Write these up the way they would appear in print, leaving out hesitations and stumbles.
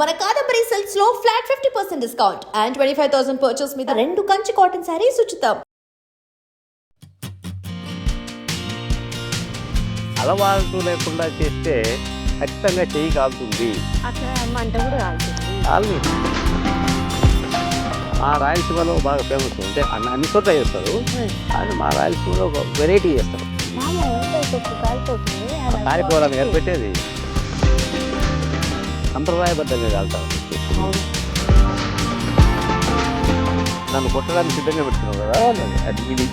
మన కాదంబరి సిల్క్స్ లో flat 50% discount and 25,000 purchase మీద 2 కంచి కాటన్ సారీస్ ఉచితం. అలవాటు లేకుండా చేస్తే ఖచ్చితంగా చెయ్యి కాలుతుంది. అక్కడ మంట కూడా కాలుతుంది. కాలు మా రాయలసీమలో బాగా ఫేమస్ అంటే అన్ని చోట్ల చేస్తారు, కానీ మా రాయలసీమలో ఒక వెరైటీ చేస్తారు. కాలిపోవాలని కనిపెట్టేది సంప్రదాయబద్ధంగా కాలుతారు. నన్ను కొట్టడానికి సిద్ధంగా పెట్టుకున్నావు కదా, అది ఇది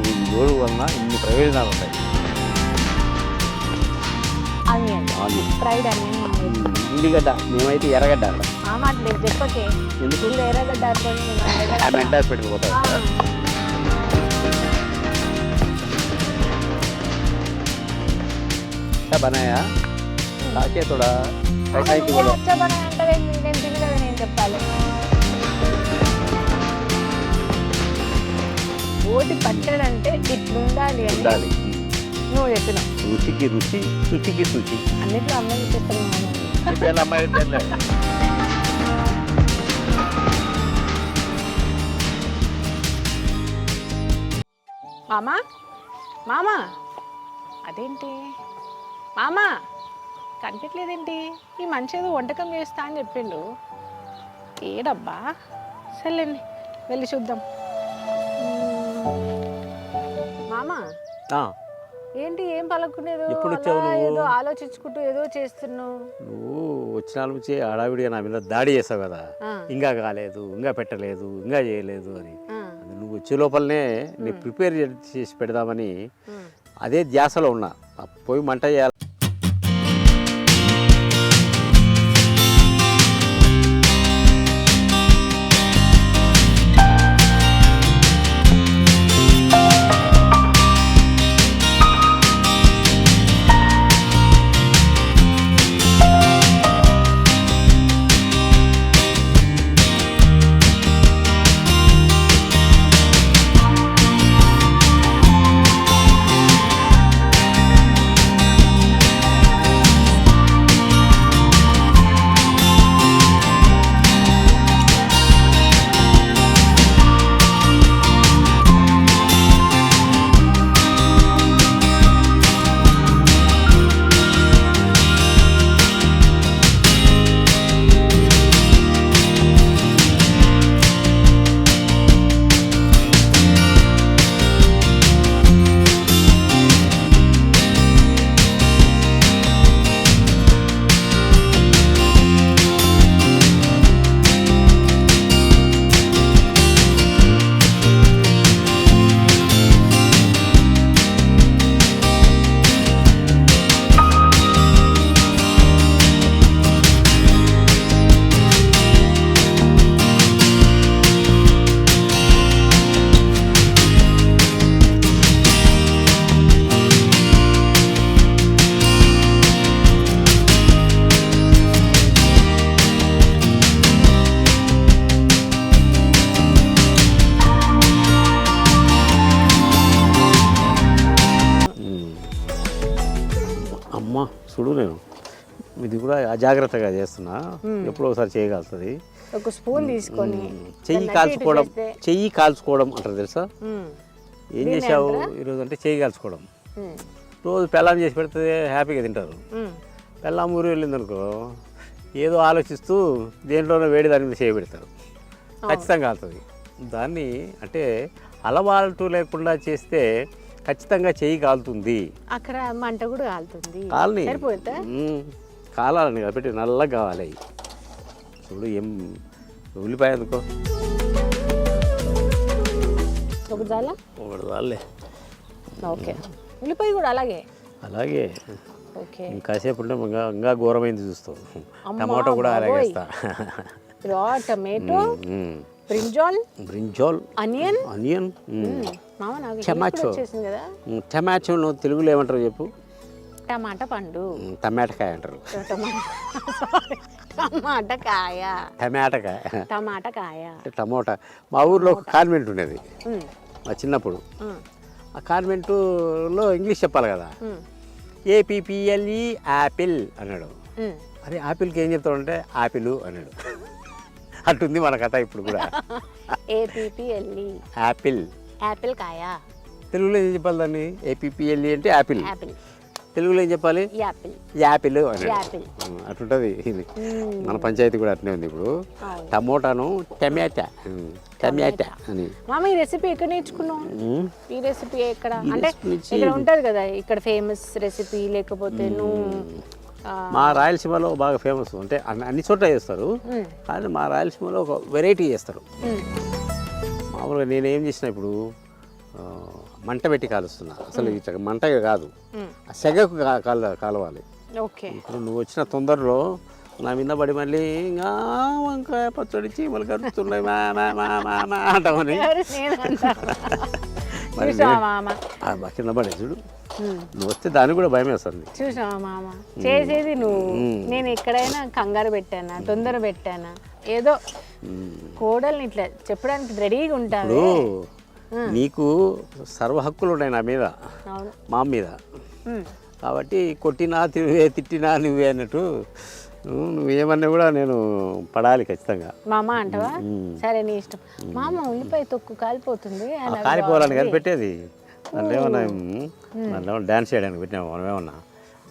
ఈ జోడు వలన ఇన్ని ప్రయోజనాలు ఉంటాయి. ఉల్లిగడ్డ, మేమైతే ఎర్రగడ్డ చెప్పకే ఎందుకు ఎర్రగడ్డ మెంటాస్ పెట్టుకుపోతారు. बनाया ताकि थोड़ा ऐसा ही बोलो अच्छा बनाया అంటే నేను తినలేదు, నేను చెప్పాలి. ఓటి పచ్చడి అంటే ఇట్లుండాలి అని ఉండాలి. నువ్వు చెప్పినావు. రుచికి రుచి, శుచికి శుచి. అన్నిట్లో అమ్మాయి చెప్పిస్తున్నాను. ఇప్పుడు అమ్మాయి తెలియదు. మామా మామా అదేంటి మామా కనిపించలేదేంటి? ఈ మంచి ఏదో వంటకం చేస్తా అని చెప్పిండు. ఏడబ్బా, సర్లేండి వెళ్ళి చూద్దాం. మామా ఏంటి ఏం పలకునేదో ఏదో ఆలోచించుకుంటూ ఏదో చేస్తున్నావు. నువ్వు వచ్చిన నుంచి హడావిడిగా నా మీద దాడి చేసావు కదా, ఇంకా కాలేదు, ఇంకా పెట్టలేదు, ఇంకా చేయలేదు అని. నువ్వు వచ్చే లోపలనే నేను ప్రిపేర్ చేసి పెడదామని అదే ధ్యాసలో ఉన్నా. పోయి మంట చేయాలి. అమ్మ చూడు, నేను ఇది కూడా అజాగ్రత్తగా చేస్తున్నా, ఎప్పుడో ఒకసారి చేయగలుగుతుంది. ఒక స్పూన్ తీసుకొని చెయ్యి కాల్చుకోవడం అంటారు తెలుసా? ఏం చేసావు ఈరోజు అంటే చెయ్యి కాల్చుకోవడం. రోజు పెళ్ళాం చేసి పెడితే హ్యాపీగా తింటారు. పెళ్ళాం ఊరు వెళ్ళింది అనుకో, ఏదో ఆలోచిస్తూ దేంట్లోనో వేడి దాని మీద చేయబెడతారు, ఖచ్చితంగా కాలుతుంది. దాన్ని అంటే అలవాటు లేకుండా చేస్తే ఖచ్చితంగా చెయ్యి కాలుతుంది. అక్కడ మంట కూడా కాలుతుంది. కాలని కాలాలని కాబట్టి నల్లగా కావాలి. చూడు ఏం ఉల్లిపాయ ఎందుకో ఒకటి చాలే. ఓకే, ఉల్లిపాయ కూడా అలాగే అలాగే. ఓకే, ఇంకాసేపు ఉంటే ఇంకా ఘోరమైంది చూస్తావు. టమాటో కూడా అలాగే వేస్తా. టమాటో, బ్రింజాల్, ఆనియన్, టమాటో తెలుగులో ఏమంటారు చెప్పు? టమాటా పండు, టమాటకాయ అంటారు. టమాటకాయ టమోటా. మా ఊర్లో ఒక కాన్వెంట్ ఉండేది మా చిన్నప్పుడు. ఆ కాన్వెంట్లో ఇంగ్లీష్ చెప్పాలి కదా, APPLE యాపిల్ అన్నాడు. అదే యాపిల్కి ఏం చెప్తాడంటే ఆపిల్ అన్నాడు. అటుంది మన కథ ఇప్పుడు కూడా. APPLE యాపిల్ యాపిల్ కాయ. తెలుగులో ఏం చెప్పాలి దాన్ని? APPLE అంటే యాపిల్. యాపిల్ తెలుగులో ఏం చెప్పాలి? యాపిల్. యాపిల్ అన్నాడు. యాపిల్. అటుంటుంది ఇది. మన పంచాయతీ కూడా అట్నే ఉంది ఇప్పుడు. టమోటాను టమాటా టమాటా అని. మామ ఈ రెసిపీ ఎక్కడ నేర్చుకున్నావు? ఈ రెసిపీ ఎక్కడ ఈ అంటే recipe నుంచి- ఇక్కడ ఉంటుంది కదా, ఇక్కడ ఫేమస్ రెసిపీ లేకపోతే నువ్వు మా రాయలసీమలో బాగా ఫేమస్. అంటే అన్ని చోట్ల చేస్తారు, కానీ మా రాయలసీమలో ఒక వెరైటీ చేస్తారు. మామూలుగా నేనేం చేసిన ఇప్పుడు మంట పెట్టి కాలుస్తున్నా. అసలు ఇట్లా మంట కాదు, ఆ సెగకు కాలవాలి. ఓకే. ఇప్పుడు నువ్వు వచ్చిన తొందరలో నా మీద పడి మళ్ళీ ఇంకా వంకాయ పచ్చడి చీమలు కరుస్తున్నాయి మా మా మా మా మా అంటామని మరి కింద పడే చూడు. నువ్వు వస్తే దానికి కూడా భయం వేస్తుంది. చూసావా మామ, చేసేది నువ్వు. నేను ఎక్కడైనా కంగారు పెట్టానా, తొందర పెట్టానా? ఏదో కోడల్ని ఇట్లా చెప్పడానికి రెడీగా ఉంటాను. నీకు సర్వ హక్కులు ఉన్నాయి నా మీద, అవును, మా మీద. కాబట్టి కొట్టినా నువ్వే, తిట్టినా నువ్వే అన్నట్టు నువ్వేమన్నా కూడా నేను పడాలి ఖచ్చితంగా. మామ అంటవా? సరే నీ ఇష్టం. మామ ఉల్లిపాయ తొక్కు కాలిపోతుంది. కాలిపోవాలని కనిపెట్టేది దాంట్లో ఏమన్నా దాంట్లో డ్యాన్స్ చేయడానికి పెట్టినాము మనం. ఏమన్నా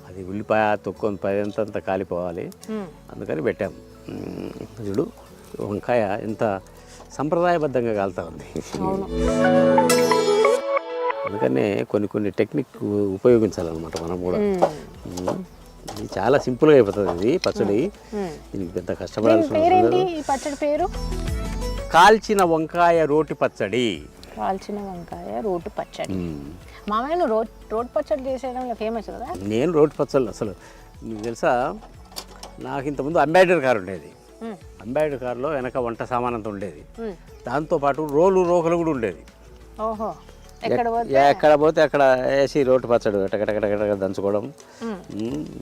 అది ఉల్లిపాయ తొక్కు పైంతంత కాలిపోవాలి అందుకని పెట్టాము. చూడు వంకాయ ఎంత సంప్రదాయబద్ధంగా కాలుతా ఉంది. అందుకనే కొన్ని టెక్నిక్ ఉపయోగించాలన్నమాట మనం కూడా. ఇది చాలా సింపుల్గా అయిపోతుంది ఇది పచ్చడి. దీనికి పెద్ద కష్టపడాల్సిన పచ్చడి పేరు కాల్చిన వంకాయ రోటి పచ్చడి. కాల్చిన వంకాయ రోటి పచ్చడి. మామయ్య నువ్వు రోటి పచ్చడి చేసేయడంలో ఫేమస్ కదా? నేను రోటి పచ్చళ్ళు అసలు నీకు తెలుసా, నాకు ఇంతకుముందు అంబాసిడర్ కారు ఉండేది. అంబాసిడర్ కారులో వెనక వంట సామాన్ అంతా ఉండేది, దాంతోపాటు రోకలు కూడా ఉండేది. ఓహో. ఎక్కడ పోతే అక్కడ వేసి రోటి పచ్చడి ఎటకటకటక దంచుకోవడం,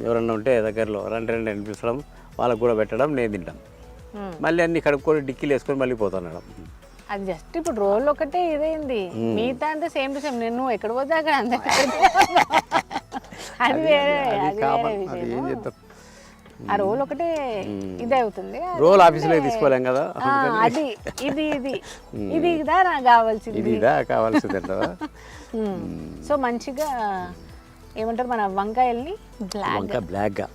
ఎవరన్నా ఉంటే దగ్గరలో రెండు అనిపించడం, వాళ్ళకు కూడా పెట్టడం, నేను తింటాం. మళ్ళీ అన్ని కడుక్కొని డిక్కీలు వేసుకొని మళ్ళీ పోతున్నాడు. అది జస్ట్ ఇప్పుడు రోల్ ఒకటే ఇదైంది, మిగతా అంతా సేమ్ టు సేమ్. నేను ఎక్కడ పోతే అక్కడ అంత అది వేరే ఏం చేద్దాం, ఆ రోల్ ఒకటే ఇది అవుతుంది. రోల్ ఆఫీసులో తీసుకోలేం కదా, అది ఇది ఇది ఇది ఇదా నాకు కావాల్సింది, ఇది ఇదా కావాల్సింది. సో మంచిగా ఏమంటారు, మన వంకాయల్ని బ్లాక్గా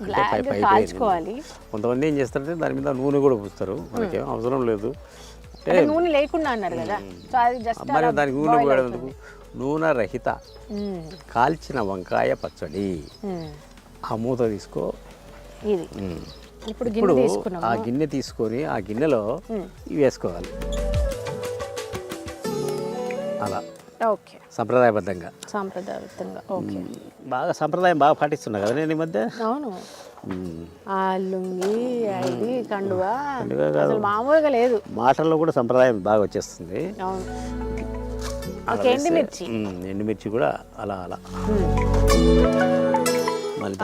కాల్చుకోవాలి. కొంతమంది ఏం చేస్తారంటే దాని మీద నూనె కూడా పూస్తారు, మనకేం అవసరం లేదు. నూనె లేకుండా అన్నారు కదా, సో అది జస్ట్ మరి దానికి నూనె పోయడం ఎందుకు? నూనె రహిత కాల్చిన వంకాయ పచ్చడి. ఆ మూత తీసుకో. ఇది ఇప్పుడు ఆ గిన్నె తీసుకొని ఆ గిన్నెలో ఇవి వేసుకోవాలి అలా. ఓకే. సంప్రదాయబద్ధంగా. ఓకే. బాగా సంప్రదాయం బాగా పాటిస్తున్నా కదా నేను ఈ మధ్య. అవును. ఆ లుంగి అది కండువా అసలు మామూలుగా లేదు. మాటల్లో కూడా సంప్రదాయం బాగా వచ్చేస్తుంది. అవును. ఓకే. ఎండుమిర్చి కూడా అలా అలా మళ్ళీ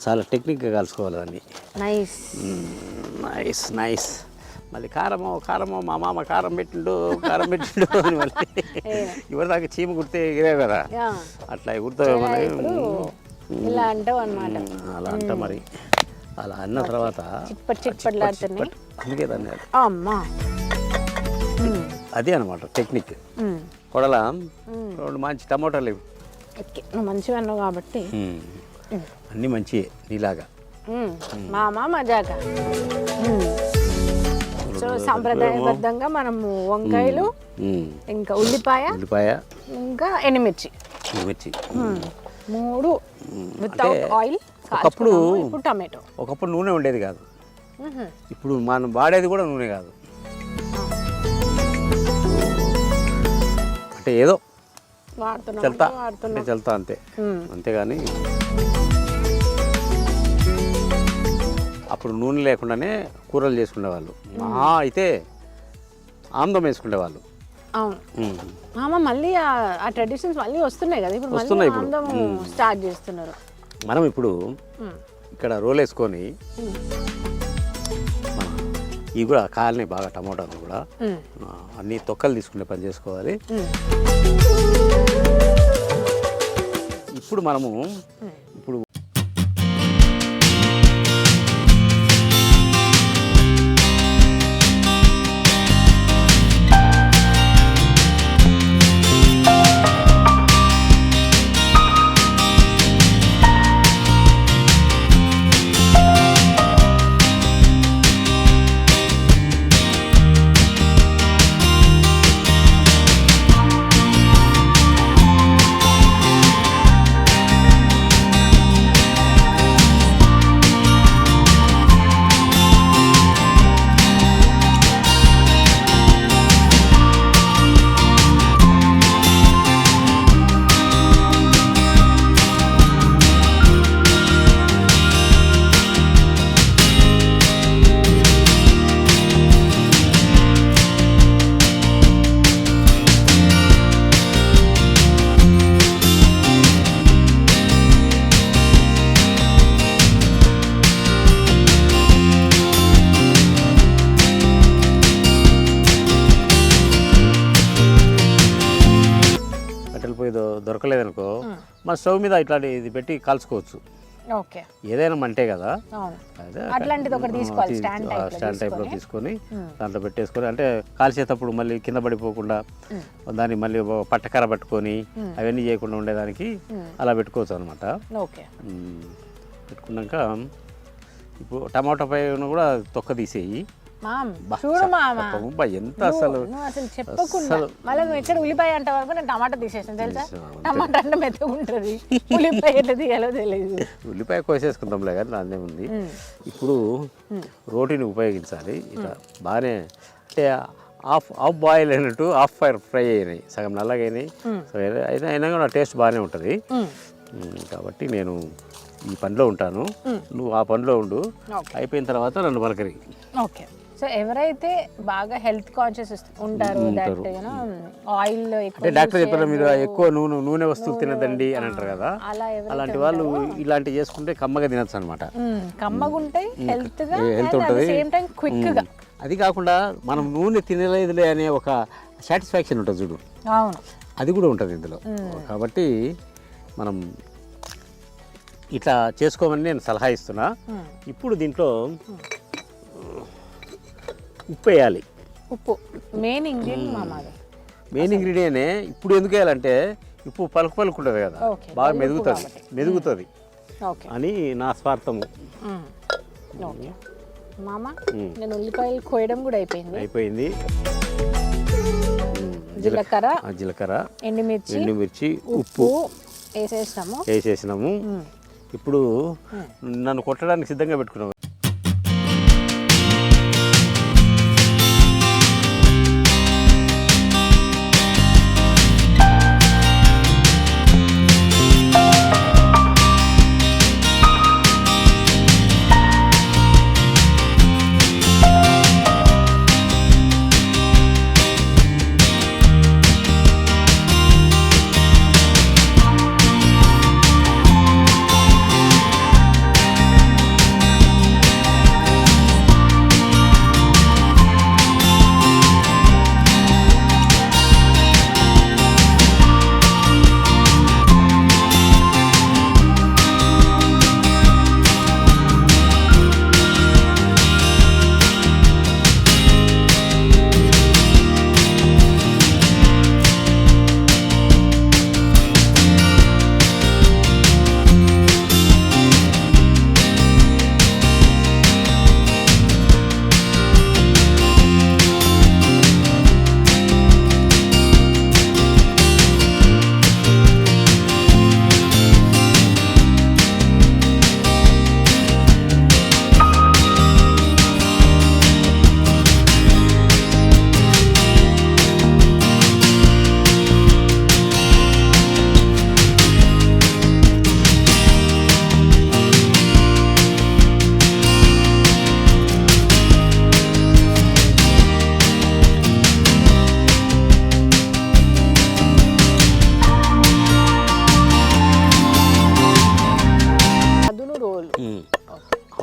చాలా టెక్నిక్గా కలుసుకోవాలి దాన్ని. Nice nice nice. మళ్ళీ కారమో మా మామ కారం పెట్టిండు అని మళ్ళీ ఎవరి దాకా చీమ కుడితే ఎగిరే కదా, అట్లా కుడతావు ఇలా అంటావు అన్నమాట. అలా అంట మరి. అలా అన్న తర్వాత అందుకే దాన్ని అమ్మా అదే అనమాట టెక్నిక్. కొడల 2 మంచి టమోటాలు ఇవి. నువ్వు మంచిగా అన్నావు కాబట్టి అన్నీ మంచివే నీలాగా. మామా మజాగా. సో సాంప్రదాయబద్ధంగా మనము వంకాయలు, ఇంకా ఉల్లిపాయ, ఇంకా ఎండుమిర్చి 3 వితౌట్ ఆయిల్. ఒకప్పుడు టమాటో. ఒకప్పుడు నూనె ఉండేది కాదు, ఇప్పుడు మనం వాడేది కూడా నూనె కాదు. అంటే ఏదో చల్తా అంతే. అంతేగాని అప్పుడు నూనె లేకుండానే కూరలు చేసుకునేవాళ్ళు. అయితే ఆమ్దం వేసుకునేవాళ్ళు. అవును మామ. మళ్ళీ ఆ ట్రెడిషన్స్ మళ్ళీ వస్తున్నాయి కదా ఇప్పుడు, ఆమ్దం స్టార్ట్ చేస్తున్నారు. మనం ఇప్పుడు ఇక్కడ రోల్ వేసుకొని ఇవి కూడా కాయలని బాగా టమోటాలు కూడా అన్ని తొక్కలు తీసుకునే పని చేసుకోవాలి. ఇప్పుడు మనము మన స్టవ్ మీద ఇట్లాంటి ఇది పెట్టి కాల్చుకోవచ్చు. ఓకే, ఏదైనా మంటే కదా, అవును. అదే అట్లాంటిది ఒకటి తీసుకోవాలి, స్టాండ్ టైప్లో తీసుకొని దాంట్లో పెట్టేసుకొని, అంటే కాల్చేటప్పుడు మళ్ళీ కింద పడిపోకుండా దాన్ని మళ్ళీ పట్టకర పట్టుకొని అవన్నీ చేయకుండా ఉండేదానికి అలా పెట్టుకోవచ్చు అనమాట. ఓకే, పెట్టుకున్నాక ఇప్పుడు టమాటా పైన కూడా తొక్క తీసేయి. చూడు మామ, ఎంత అసలు నువ్వు అసలు చెప్పకుండా మళ్ళీ నువ్వు ఎక్కడ ఉల్లిపాయ అంటే వరకు నేను టమాటా తీసేసాను తెలుసా. టమాటా అంటే మెత్తగా ఉంటుంది, ఉల్లిపాయ ఎట్లా తీయాలో తెలియదు. ఉల్లిపాయ కోసేసుకుందాంలే కానీ దాన్నే ఉంది. ఇప్పుడు రోటీని ఉపయోగించాలి. ఇట్లా బాగానే అంటే హాఫ్ బాయిల్ అయినట్టు హాఫ్ ఫ్రై అయినాయి, సగం నల్లగా అయినాయి. అయినా కూడా టేస్ట్ బాగానే ఉంటుంది. కాబట్టి నేను ఈ పనిలో ఉంటాను, నువ్వు ఆ పనిలో ఉండు. అయిపోయిన తర్వాత నన్ను పలకరి. ఓకే. సో ఎవరైతే బాగా హెల్త్ కాన్షియస్ ఉంటారో, ఆయిల్ అంటే డాక్టర్ చెప్పారు మీరు ఎక్కువ నూనె వస్తువులు తినదండి అని అంటారు కదా, అలాంటి వాళ్ళు ఇలాంటివి చేసుకుంటే కమ్మగా తినచ్చు అనమాట. కమ్మగా ఉంటాయి, హెల్త్ ఉంటుంది. అది కాకుండా మనం నూనె తినలేదులే అనే ఒక సాటిస్ఫాక్షన్ ఉంటుంది చూడు, అది కూడా ఉంటుంది ఇందులో. కాబట్టి మనం ఇట్లా చేసుకోమని నేను సలహా ఇస్తున్నా. ఇప్పుడు దీంట్లో ఉప్పు వేయాలి. ఉప్పు మెయిన్ ఇంగ్రీడియంట్. మెయిన్ ఇంగ్రీడియంటే ఇప్పుడు ఎందుకు వేయాలంటే ఉప్పు పలుకు ఉంటుంది కదా, బాగా మెదుగుతుంది అని నా స్వార్థము. మామ నేను ఉల్లిపాయలు కోయడం కూడా అయిపోయింది. జీలకర్ర, ఎండుమిర్చి, ఉప్పు వేసేసినాము. ఇప్పుడు నన్ను కొట్టడానికి సిద్ధంగా పెట్టుకున్నాము.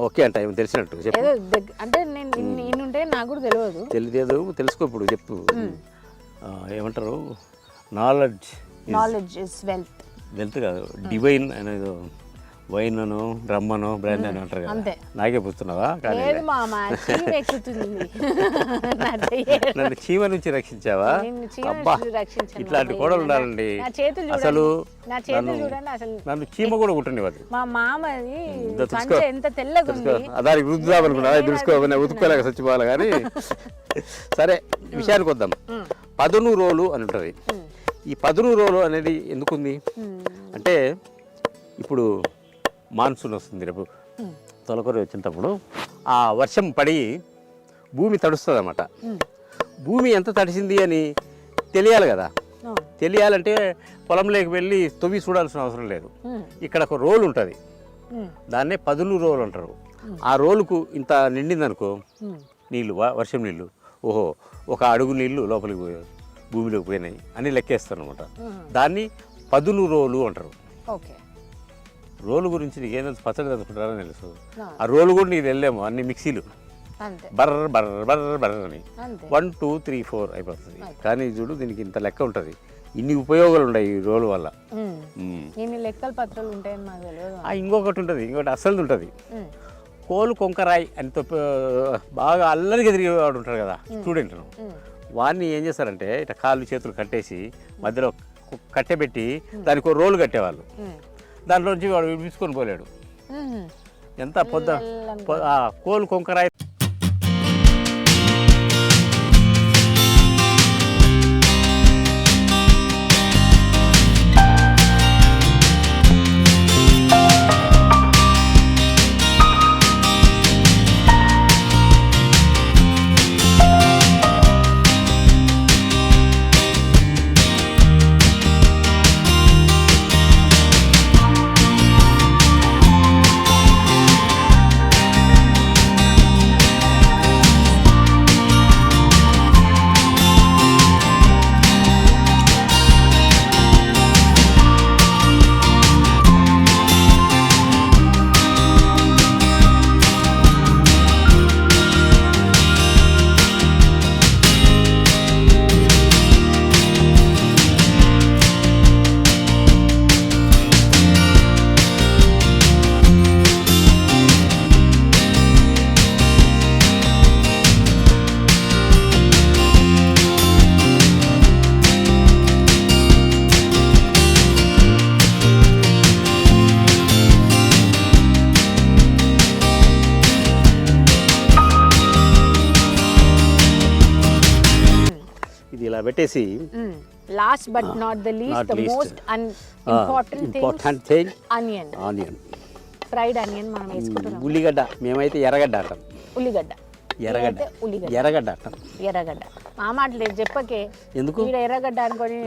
ఓకే అంట, ఏమో తెలిసినట్టు చెప్పు. అంటే నేను ఇన్నుంటే నాకు కూడా తెలియదు. తెలుసుకో. ఇప్పుడు చెప్పు. ఏమంటారు, నాలెడ్జ్ ఇస్ వెల్త్ కాదు, డివైన్ అనేది. వైన్ అను, డ్రమ్ అను, బ్రాండ్ అని అంటారు కదా, నాకే పుస్తున్నావా? నన్ను చీమ నుంచి రక్షించావా? అబ్బా, ఇట్లాంటి కోడలు ఉండాలండి. అసలు నన్ను చీమ కూడా కుట్టనివ్వదు. మా మామది ఎంత తెల్లగా దానికి రుద్దుదామనుకున్నా, తెలుసుకోవాలి, ఉతుక్కోలేక చచ్చిపోవాలి. కానీ సరే, విషయానికి వద్దాం. పదును రోలు అని ఉంటుంది. ఈ పదును రోలు అనేది ఎందుకుంది అంటే, ఇప్పుడు మాన్సూన్ వస్తుంది, రేపు తొలకరి వచ్చినప్పుడు ఆ వర్షం పడి భూమి తడుస్తుంది అన్నమాట. భూమి ఎంత తడిసింది అని తెలియాలి కదా. తెలియాలంటే పొలంలోకి వెళ్ళి తొవ్వి చూడాల్సిన అవసరం లేదు. ఇక్కడ ఒక రోలు ఉంటుంది, దాన్నే పదును రోలు అంటారు. ఆ రోలుకు ఇంత నిండిందనుకో నీళ్ళు, వర్షం నీళ్ళు, ఓహో ఒక అడుగు నీళ్ళు లోపలికి భూమిలోకి పోయినాయి అని లెక్కేస్తారు అనమాట. దాన్ని పదును రోలు అంటారు. రోలు గురించి నీకేం తెలుసు? పచ్చడి తెలుసుకుంటారని తెలుసు. ఆ రోలు కూడా నీకు వెళ్ళాము, అన్ని మిక్సీలు బర్ర బర్ర బర్ర బర్ర అని 1 2 3 4 అయిపోతుంది. కానీ చూడు, దీనికి ఇంత లెక్క ఉంటుంది. ఇన్ని ఉపయోగాలు ఉన్నాయి ఈ రోలు వల్ల. ఇన్ని లెక్కల పత్రాలు ఉంటాయని మాకు తెలియదు. ఇంకొకటి ఉంటుంది, ఇంకొకటి అస్సలు ఉంటుంది. కోలు కొంకరాయి అని బాగా అల్లరికి తిరిగేవాడు ఉంటాడు కదా స్టూడెంట్, వాడిని ఏం చేస్తారంటే ఇట్లా కాళ్ళు చేతులు కట్టేసి మధ్యలో కట్టెబెట్టి దానికి ఒక రోలు కట్టేవాళ్ళు. దాంట్లో నుంచి వాడు విడిపించుకొని పోలేడు. ఎంత కోలు కొంకరాయి. ఇలా పెట్టేసి last but not the least the most important thing onion fried onion మనం వేసుకుంటున్నాం. ఉల్లిగడ్డ, మేమైతే ఎర్రగడ్డ అంటాం. ఉల్లిగడ్డ ఎర్రగడ్డ అంటాం. ఎర్రగడ్డ మా మాటలేదు చెప్పకే, ఎందుకు ఎర్రగడ్డ అనుకొని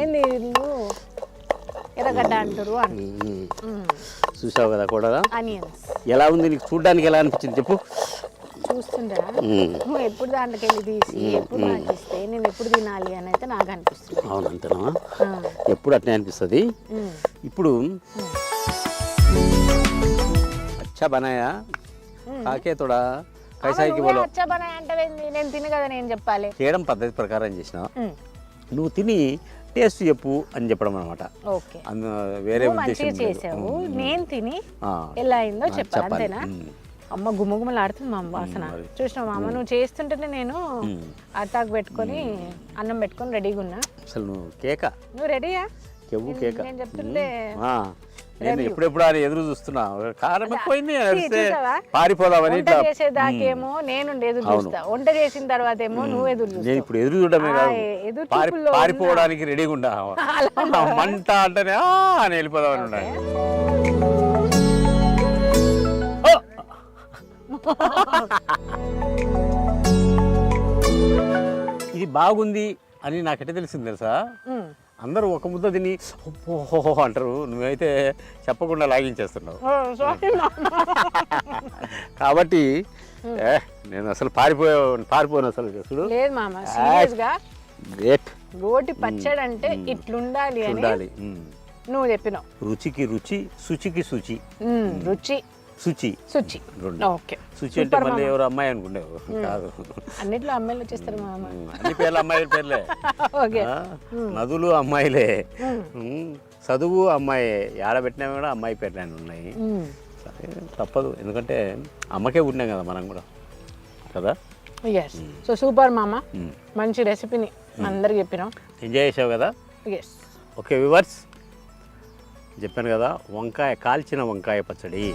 ఏంది ఎర్రగడ్డ అంటారు అని. చూసావు కదా కూడా. ఆనియన్స్ ఎలా ఉంది నీకు చూడడానికి, ఎలా అనిపించింది చెప్పు. చూస్తుంటా నువ్వు ఎప్పుడు దాంట్లోకి వెళ్ళి తీసి ఎప్పుడు నాకు ఇస్తే నేను ఎప్పుడు తినాలి అని అయితే నాకు అనిపిస్తుంది. అవును అంతేనా, ఎప్పుడు అట్నే అనిపిస్తుంది. ఇప్పుడు అచ్చా బనాయా కాకే తోడా కైసాయికి బోలో. అచ్చా బనాయా అంటే నేను తిని కదా నేను చెప్పాలి. చేయడం పద్ధతి ప్రకారం చేసిన, నువ్వు తిని టేస్ట్ చెప్పు అని చెప్పడం అనమాట. వేరే ఉద్దేశం చేసావు, నేను తిని ఎలా అయిందో చెప్పాలి అంతేనా. అమ్మ గుమ్మగుమ్మలు ఆడుతుంది మా అమ్మ వాసన. చూసినావు మా అమ్మ నువ్వు చేస్తుంటేనే నేను అట్టాకు పెట్టుకొని అన్నం పెట్టుకొని రెడీగా ఉన్నా. అసలు నువ్వు కేక, నువ్వు రెడీయా? నేను చెప్తుంటే నేను ఎప్పుడెప్పుడు అని ఎదురు చూస్తున్నా. కారం ఎక్కువైంది పారిపోదామని. చేసేదాకేమో నేను ఎదురు చూస్తా, వంట చేసిన తర్వాత ఏమో నువ్వు ఎదురు చూస్తా. నేను ఇప్పుడు ఎదురు చూడమే కాదు, పారిపోవడానికి రెడీగా ఉండా. మంట అంటేనే అని వెళ్ళిపోదామని ఉండాలి. ఇది బాగుంది అని నాకెట్టే తెలిసింది తెలుసా. అందరూ ఒక ముద్ద తిని ఓహో అంటారు, నువ్వైతే చెప్పకుండా లాగించేస్తున్నావు. కాబట్టి నేను అసలు పారిపోను అసలు. చూడు రోటి పచ్చడి అంటే ఇట్లుండాలి అని నువ్వు చెప్పినావు. రుచికి రుచి, శుచికి శుచి. రుచి శుచి శుచి ఓకే. శుచి అంటే మళ్ళీ ఎవరు అమ్మాయి అనుకుంటావు కాదు. అన్నిట్లో అమ్మాయిలు వచ్చేస్తారు మా అమ్మ. అన్ని పేర్లు అమ్మాయిల పేర్లే. నదులు అమ్మాయిలే, చదువు అమ్మాయి, ఆడబెట్టినా కూడా అమ్మాయి పేర్లు ఉన్నాయి. తప్పదు, ఎందుకంటే అమ్మకే ఉన్నాం కదా మనం కూడా కదా. సో సూపర్ మామ, మంచి రెసిపీని అందరికి చెప్పినాం, ఎంజాయ్ చేసావు కదా. ఓకే వ్యూవర్స్, చెప్పాను కదా కాల్చిన వంకాయ పచ్చడి.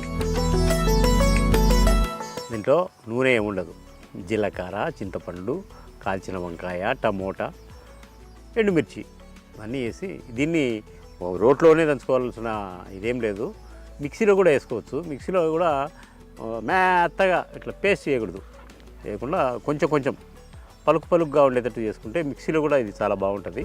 దీంట్లో నూనె ఏముండదు, జీలకర్ర, చింతపండు, కాల్చిన వంకాయ, టమోటా, ఎండుమిర్చి అన్నీ వేసి దీన్ని రోట్లోనే దంచుకోవాల్సిన ఇదేం లేదు. మిక్సీలో కూడా వేసుకోవచ్చు. మిక్సీలో కూడా మెత్తగా ఇట్లా పేస్ట్ చేయకూడదు, వేయకుండా కొంచెం పలుకుగా ఉండేటట్టు చేసుకుంటే మిక్సీలో కూడా ఇది చాలా బాగుంటుంది.